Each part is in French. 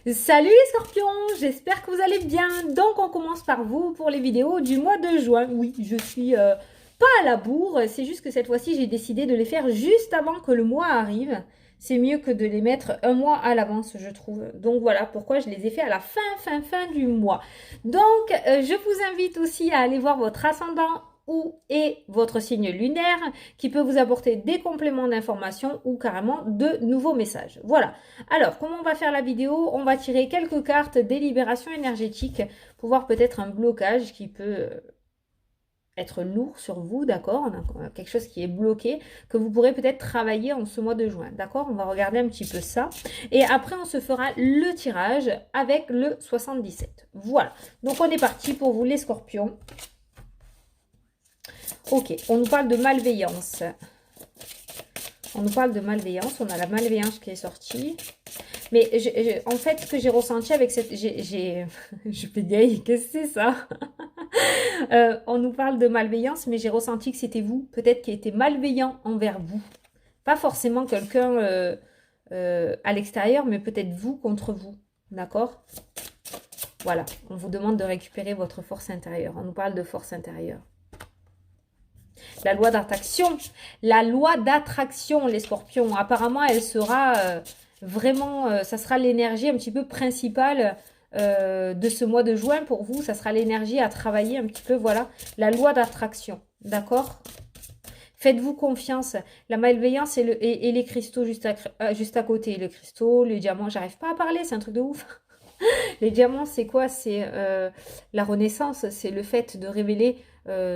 Salut les scorpions, j'espère que vous allez bien. Donc on commence par vous pour les vidéos du mois de juin. Oui, je suis pas à la bourre, c'est juste que cette fois-ci j'ai décidé de les faire juste avant que le mois arrive. C'est mieux que de les mettre un mois à l'avance, je trouve. Donc voilà pourquoi je les ai fait à la fin du mois. Donc je vous invite aussi à aller voir votre ascendant ou et votre signe lunaire qui peut vous apporter des compléments d'information ou carrément de nouveaux messages. Voilà. Alors, comment on va faire la vidéo? On va tirer quelques cartes des libérations énergétiques pour voir peut-être un blocage qui peut être lourd sur vous, d'accord? Quelque chose qui est bloqué, que vous pourrez peut-être travailler en ce mois de juin, d'accord? On va regarder un petit peu ça. Et après, on se fera le tirage avec le 77. Voilà. Donc, on est parti pour vous, les scorpions. Ok, on nous parle de malveillance. On nous parle de malveillance. On a la malveillance qui est sortie. Mais en fait, ce que j'ai ressenti avec cette... je fais gay, qu'est-ce que c'est ça? On nous parle de malveillance, mais j'ai ressenti que c'était vous, peut-être qui était malveillant envers vous. Pas forcément quelqu'un à l'extérieur, mais peut-être vous contre vous. D'accord? Voilà, on vous demande de récupérer votre force intérieure. On nous parle de force intérieure. La loi d'attraction. La loi d'attraction, les scorpions. Apparemment, elle sera vraiment... ça sera l'énergie un petit peu principale de ce mois de juin pour vous. Ça sera l'énergie à travailler un petit peu, voilà. La loi d'attraction, d'accord? Faites-vous confiance. La malveillance et les cristaux juste à côté. Les cristaux, les diamants, j'arrive pas à parler, c'est un truc de ouf. Les diamants, c'est quoi? C'est la renaissance, c'est le fait de révéler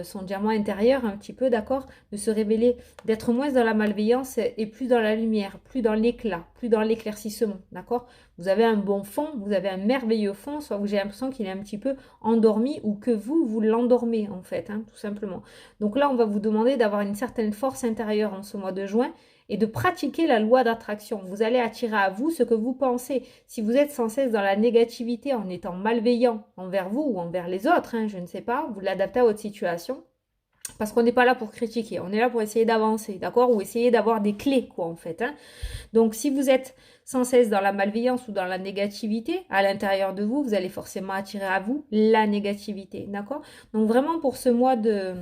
son diamant intérieur un petit peu, d'accord? De se révéler, d'être moins dans la malveillance et plus dans la lumière, plus dans l'éclat, plus dans l'éclaircissement, d'accord? Vous avez un bon fond, vous avez un merveilleux fond, soit que j'ai l'impression qu'il est un petit peu endormi ou que vous l'endormez en fait, hein, tout simplement. Donc là, on va vous demander d'avoir une certaine force intérieure en ce mois de juin et de pratiquer la loi d'attraction. Vous allez attirer à vous ce que vous pensez. Si vous êtes sans cesse dans la négativité en étant malveillant envers vous ou envers les autres, hein, je ne sais pas, vous l'adaptez à votre situation. Parce qu'on n'est pas là pour critiquer, on est là pour essayer d'avancer, d'accord? Ou essayer d'avoir des clés, quoi, en fait. Hein. Donc, si vous êtes sans cesse dans la malveillance ou dans la négativité, à l'intérieur de vous, vous allez forcément attirer à vous la négativité, d'accord? Donc, vraiment, pour ce mois de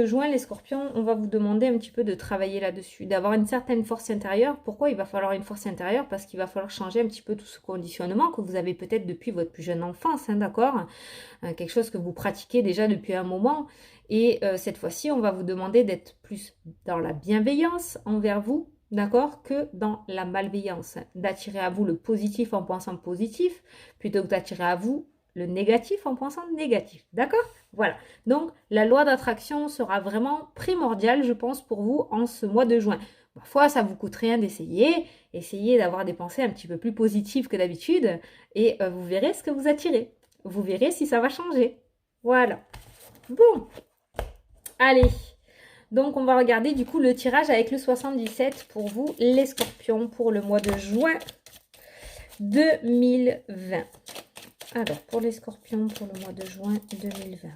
juin, les scorpions, on va vous demander un petit peu de travailler là-dessus, d'avoir une certaine force intérieure. Pourquoi il va falloir une force intérieure? Parce qu'il va falloir changer un petit peu tout ce conditionnement que vous avez peut-être depuis votre plus jeune enfance, hein, d'accord? Quelque chose que vous pratiquez déjà depuis un moment. Et cette fois-ci, on va vous demander d'être plus dans la bienveillance envers vous, d'accord, que dans la malveillance. D'attirer à vous le positif en pensant positif, plutôt que d'attirer à vous le négatif en pensant négatif, d'accord? Voilà. Donc, la loi d'attraction sera vraiment primordiale, je pense, pour vous en ce mois de juin. Parfois, ça vous coûte rien d'essayer. Essayez d'avoir des pensées un petit peu plus positives que d'habitude et vous verrez ce que vous attirez. Vous verrez si ça va changer. Voilà. Bon, allez. Donc, on va regarder du coup le tirage avec le 77 pour vous, les scorpions, pour le mois de juin 2020. Alors, pour les scorpions, pour le mois de juin 2020.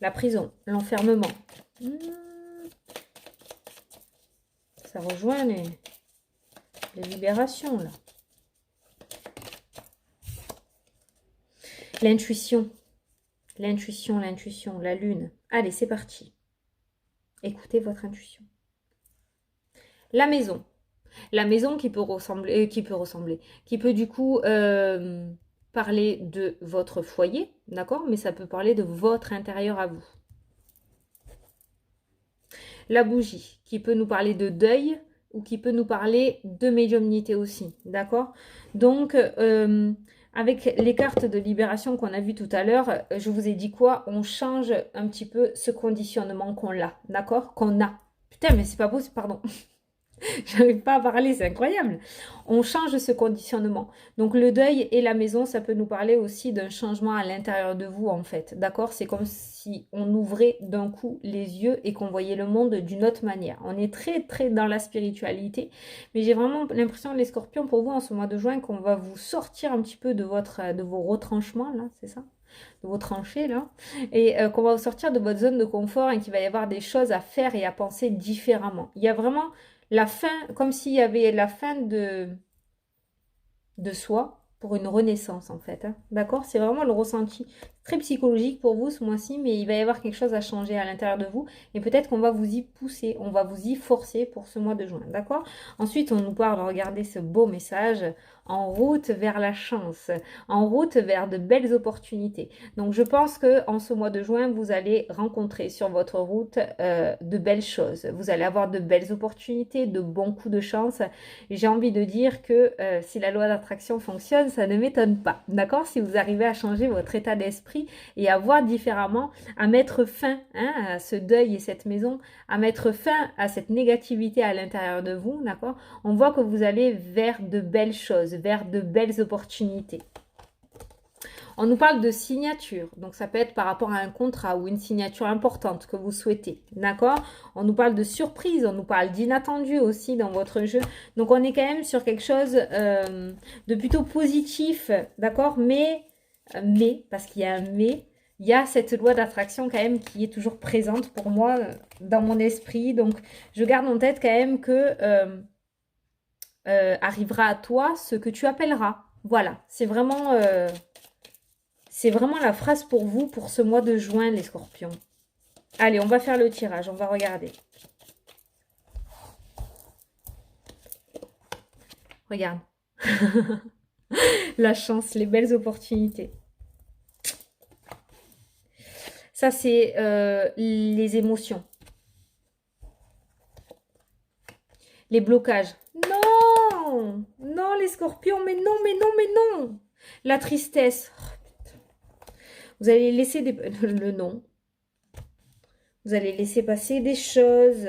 La prison, l'enfermement. Ça rejoint les libérations, là. L'intuition. L'intuition, la lune. Allez, c'est parti. Écoutez votre intuition. La maison. La maison qui peut qui peut du coup parler de votre foyer, d'accord? Mais ça peut parler de votre intérieur à vous. La bougie, qui peut nous parler de deuil ou qui peut nous parler de médiumnité aussi, d'accord? Donc, avec les cartes de libération qu'on a vues tout à l'heure, je vous ai dit quoi? On change un petit peu ce conditionnement qu'on a, d'accord? Qu'on a. Putain, mais c'est pas possible, pardon. J'arrive pas à parler, c'est incroyable. On change ce conditionnement. Donc le deuil et la maison, ça peut nous parler aussi d'un changement à l'intérieur de vous en fait. D'accord? C'est comme si on ouvrait d'un coup les yeux et qu'on voyait le monde d'une autre manière. On est très dans la spiritualité. Mais j'ai vraiment l'impression, les scorpions, pour vous en ce mois de juin, qu'on va vous sortir un petit peu de vos retranchements là, c'est ça? De vos tranchées là, et qu'on va vous sortir de votre zone de confort et qu'il va y avoir des choses à faire et à penser différemment. Il y a vraiment la fin, comme s'il y avait la fin de soi pour une renaissance en fait, hein. D'accord? C'est vraiment le ressenti très psychologique pour vous ce mois-ci, mais il va y avoir quelque chose à changer à l'intérieur de vous et peut-être qu'on va vous y pousser, on va vous y forcer pour ce mois de juin. D'accord? Ensuite, on nous parle, regardez ce beau message, en route vers la chance, en route vers de belles opportunités. Donc je pense que en ce mois de juin, vous allez rencontrer sur votre route de belles choses. Vous allez avoir de belles opportunités, de bons coups de chance. J'ai envie de dire que si la loi d'attraction fonctionne, ça ne m'étonne pas. D'accord? Si vous arrivez à changer votre état d'esprit et à voir différemment, à mettre fin à ce deuil et cette maison, à mettre fin à cette négativité à l'intérieur de vous, d'accord? On voit que vous allez vers de belles choses, vers de belles opportunités. On nous parle de signature, donc ça peut être par rapport à un contrat ou une signature importante que vous souhaitez, d'accord? On nous parle de surprise, on nous parle d'inattendu aussi dans votre jeu. Donc on est quand même sur quelque chose de plutôt positif, d'accord? Mais, parce qu'il y a un mais, il y a cette loi d'attraction quand même qui est toujours présente pour moi dans mon esprit. Donc je garde en tête quand même que arrivera à toi ce que tu appelleras. Voilà, c'est vraiment la phrase pour vous pour ce mois de juin, les scorpions. Allez, on va faire le tirage, on va regarder. Regarde. La chance, les belles opportunités. Ça, c'est les émotions. Les blocages. Non! Non, les scorpions, mais non, mais non, mais non! La tristesse. Vous allez laisser le non. Vous allez laisser passer des choses.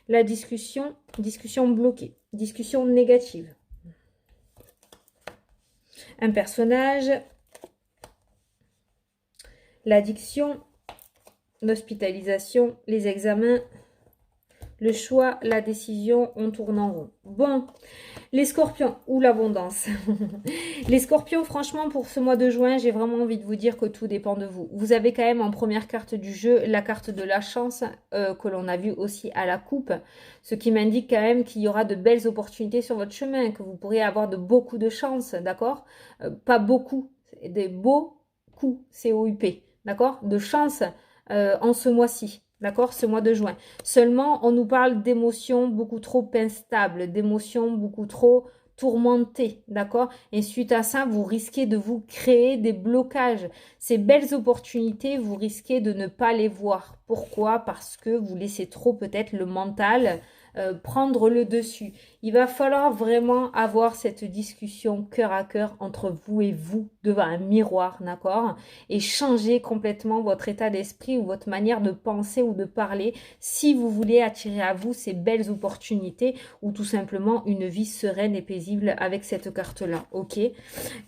La discussion bloquée. Discussion négative. Un personnage. L'addiction. L'hospitalisation. Les examens. Le choix, la décision, on tourne en rond. Bon, les scorpions, ou l'abondance. Les scorpions, franchement, pour ce mois de juin, j'ai vraiment envie de vous dire que tout dépend de vous. Vous avez quand même en première carte du jeu la carte de la chance que l'on a vue aussi à la coupe. Ce qui m'indique quand même qu'il y aura de belles opportunités sur votre chemin, que vous pourriez avoir de beaucoup de chance, d'accord? Pas beaucoup, des beaux coups, C-O-U-P, d'accord? De chance en ce mois-ci. D'accord, ce mois de juin. Seulement, on nous parle d'émotions beaucoup trop instables, d'émotions beaucoup trop tourmentées, d'accord? Et suite à ça, vous risquez de vous créer des blocages. Ces belles opportunités, vous risquez de ne pas les voir. Pourquoi? Parce que vous laissez trop peut-être le mental prendre le dessus. Il va falloir vraiment avoir cette discussion cœur à cœur entre vous et vous devant un miroir, d'accord? Et changer complètement votre état d'esprit ou votre manière de penser ou de parler si vous voulez attirer à vous ces belles opportunités ou tout simplement une vie sereine et paisible avec cette carte-là, ok? Il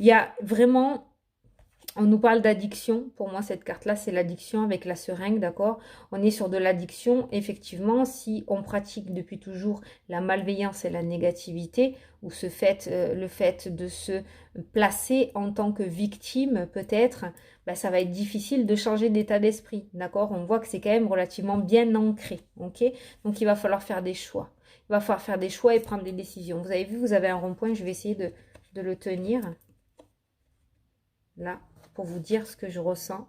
y a vraiment... On nous parle d'addiction. Pour moi, cette carte-là, c'est l'addiction avec la seringue, d'accord? On est sur de l'addiction. Effectivement, si on pratique depuis toujours la malveillance et la négativité, ou le fait de se placer en tant que victime, peut-être, ben, ça va être difficile de changer d'état d'esprit, d'accord? On voit que c'est quand même relativement bien ancré, ok? Donc, il va falloir faire des choix. Il va falloir faire des choix et prendre des décisions. Vous avez vu, vous avez un rond-point. Je vais essayer de le tenir. Là, pour vous dire ce que je ressens.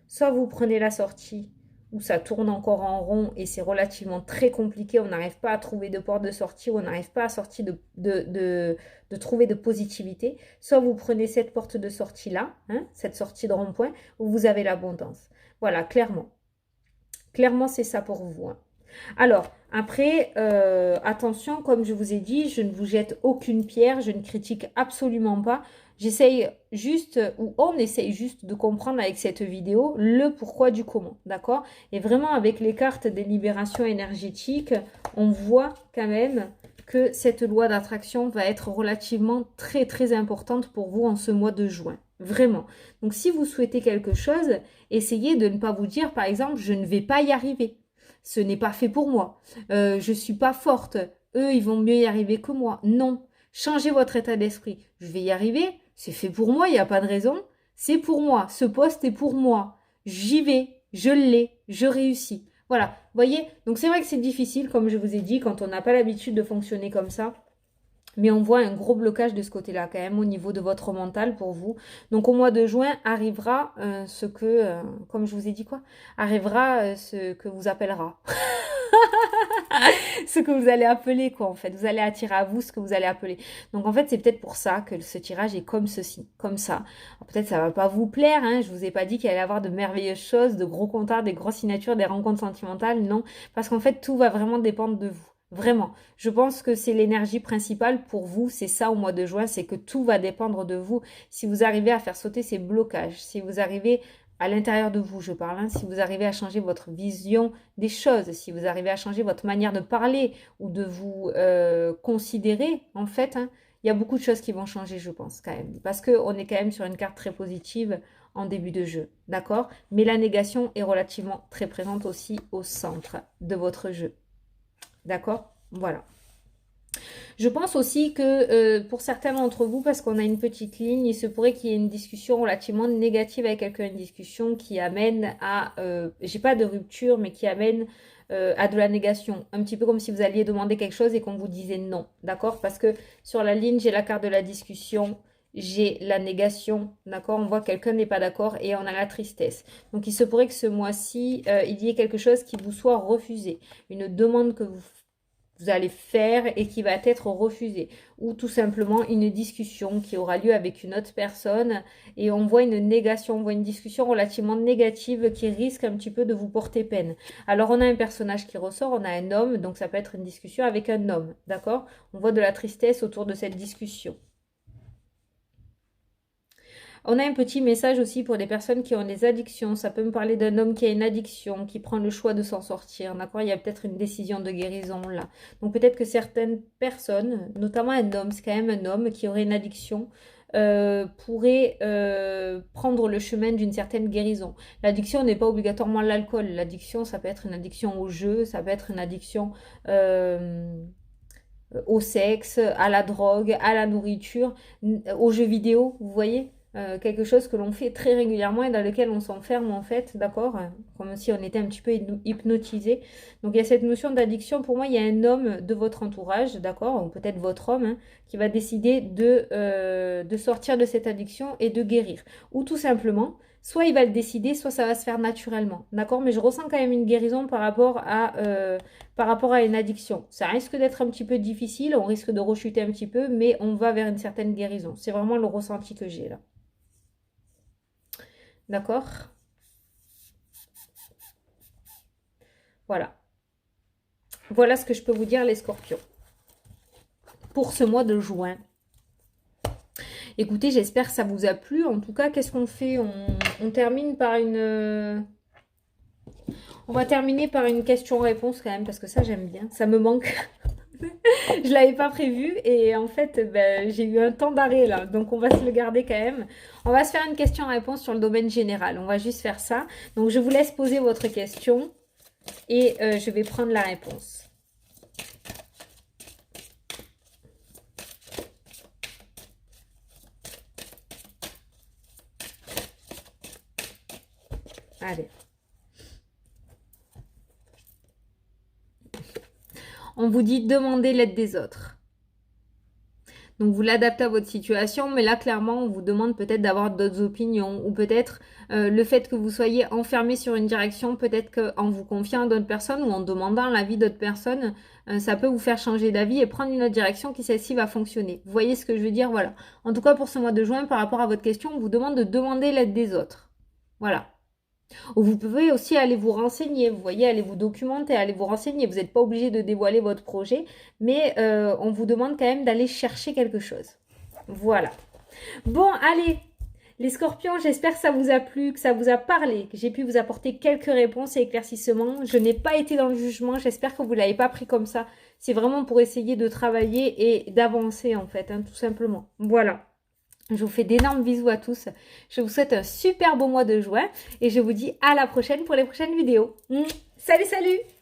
Soit vous prenez la sortie où ça tourne encore en rond et c'est relativement très compliqué, on n'arrive pas à trouver de porte de sortie, ou on n'arrive pas à sortir de trouver de positivité. Soit vous prenez cette porte de sortie là, hein, cette sortie de rond-point, où vous avez l'abondance. Voilà, clairement. Clairement, c'est ça pour vous. Hein. Alors, après, attention, comme je vous ai dit, je ne vous jette aucune pierre, je ne critique absolument pas. J'essaye juste, ou on essaye juste de comprendre avec cette vidéo le pourquoi du comment, d'accord? Et vraiment, avec les cartes des libérations énergétiques, on voit quand même que cette loi d'attraction va être relativement très, très importante pour vous en ce mois de juin. Vraiment. Donc, si vous souhaitez quelque chose, essayez de ne pas vous dire, par exemple, je ne vais pas y arriver. Ce n'est pas fait pour moi. Je ne suis pas forte. Eux, ils vont mieux y arriver que moi. Non. Changez votre état d'esprit. Je vais y arriver. C'est fait pour moi. Il n'y a pas de raison. C'est pour moi. Ce poste est pour moi. J'y vais. Je l'ai. Je réussis. Voilà. Voyez, donc c'est vrai que c'est difficile, comme je vous ai dit, quand on n'a pas l'habitude de fonctionner comme ça. Mais on voit un gros blocage de ce côté-là, quand même, au niveau de votre mental pour vous. Donc, au mois de juin, arrivera comme je vous ai dit quoi, arrivera ce que vous appellera. Ce que vous allez appeler, quoi, en fait. Vous allez attirer à vous ce que vous allez appeler. Donc, en fait, c'est peut-être pour ça que ce tirage est comme ceci, comme ça. Peut-être ça va pas vous plaire, hein. Je vous ai pas dit qu'il allait y avoir de merveilleuses choses, de gros compteurs, des grosses signatures, des rencontres sentimentales, non. Parce qu'en fait, tout va vraiment dépendre de vous. Vraiment. Je pense que c'est l'énergie principale pour vous. C'est ça au mois de juin, c'est que tout va dépendre de vous. Si vous arrivez à faire sauter ces blocages, si vous arrivez à l'intérieur de vous, je parle, hein, si vous arrivez à changer votre vision des choses, si vous arrivez à changer votre manière de parler ou de vous considérer, en fait, hein, il y a beaucoup de choses qui vont changer, je pense, quand même. Parce qu'on est quand même sur une carte très positive en début de jeu, d'accord? Mais la négation est relativement très présente aussi au centre de votre jeu. D'accord? Voilà. Je pense aussi que pour certains d'entre vous, parce qu'on a une petite ligne, il se pourrait qu'il y ait une discussion relativement négative avec quelqu'un, une discussion qui amène à, j'ai pas de rupture, mais qui amène à de la négation. Un petit peu comme si vous alliez demander quelque chose et qu'on vous disait non, d'accord? Parce que sur la ligne, j'ai la carte de la discussion, j'ai la négation, d'accord? On voit que quelqu'un n'est pas d'accord et on a la tristesse. Donc, il se pourrait que ce mois-ci, il y ait quelque chose qui vous soit refusé. Une demande que vous allez faire et qui va être refusée. Ou tout simplement une discussion qui aura lieu avec une autre personne et on voit une négation, on voit une discussion relativement négative qui risque un petit peu de vous porter peine. Alors on a un personnage qui ressort, on a un homme, donc ça peut être une discussion avec un homme, d'accord? On voit de la tristesse autour de cette discussion. On a un petit message aussi pour des personnes qui ont des addictions. Ça peut me parler d'un homme qui a une addiction, qui prend le choix de s'en sortir. D'accord? Il y a peut-être une décision de guérison là. Donc peut-être que certaines personnes, notamment un homme, c'est quand même un homme qui aurait une addiction, pourrait prendre le chemin d'une certaine guérison. L'addiction n'est pas obligatoirement l'alcool. L'addiction, ça peut être une addiction au jeu, ça peut être une addiction au sexe, à la drogue, à la nourriture, aux jeux vidéo, vous voyez? Quelque chose que l'on fait très régulièrement et dans lequel on s'enferme en fait, d'accord? Comme si on était un petit peu hypnotisé. Donc il y a cette notion d'addiction. Pour moi, il y a un homme de votre entourage, d'accord? Ou peut-être votre homme, hein, qui va décider de sortir de cette addiction et de guérir. Ou tout simplement, soit il va le décider, soit ça va se faire naturellement, d'accord? Mais je ressens quand même une guérison par rapport à une addiction. Ça risque d'être un petit peu difficile, on risque de rechuter un petit peu, mais on va vers une certaine guérison. C'est vraiment le ressenti que j'ai là. D'accord? Voilà. Voilà ce que je peux vous dire, les scorpions. Pour ce mois de juin. Écoutez, j'espère que ça vous a plu. En tout cas, qu'est-ce qu'on fait? On termine par une... On va terminer par une question-réponse quand même, parce que ça, j'aime bien. Ça me manque. Je l'avais pas prévu et en fait ben, j'ai eu un temps d'arrêt là, donc on va se le garder quand même. On va se faire une question-réponse sur le domaine général, on va juste faire ça. Donc je vous laisse poser votre question et je vais prendre la réponse. Allez. On vous dit demander l'aide des autres. Donc, vous l'adaptez à votre situation, mais là, clairement, on vous demande peut-être d'avoir d'autres opinions ou peut-être le fait que vous soyez enfermé sur une direction, peut-être qu'en vous confiant à d'autres personnes ou en demandant l'avis d'autres personnes, ça peut vous faire changer d'avis et prendre une autre direction qui, celle-ci, va fonctionner. Vous voyez ce que je veux dire? Voilà. En tout cas, pour ce mois de juin, par rapport à votre question, on vous demande de demander l'aide des autres. Voilà. Ou vous pouvez aussi aller vous renseigner, vous voyez, aller vous documenter, aller vous renseigner. Vous n'êtes pas obligé de dévoiler votre projet, mais on vous demande quand même d'aller chercher quelque chose. Voilà. Bon, allez, les scorpions, j'espère que ça vous a plu, que ça vous a parlé, que j'ai pu vous apporter quelques réponses et éclaircissements. Je n'ai pas été dans le jugement, j'espère que vous ne l'avez pas pris comme ça. C'est vraiment pour essayer de travailler et d'avancer en fait, hein, tout simplement. Voilà. Je vous fais d'énormes bisous à tous. Je vous souhaite un super beau mois de juin et je vous dis à la prochaine pour les prochaines vidéos. Salut, salut!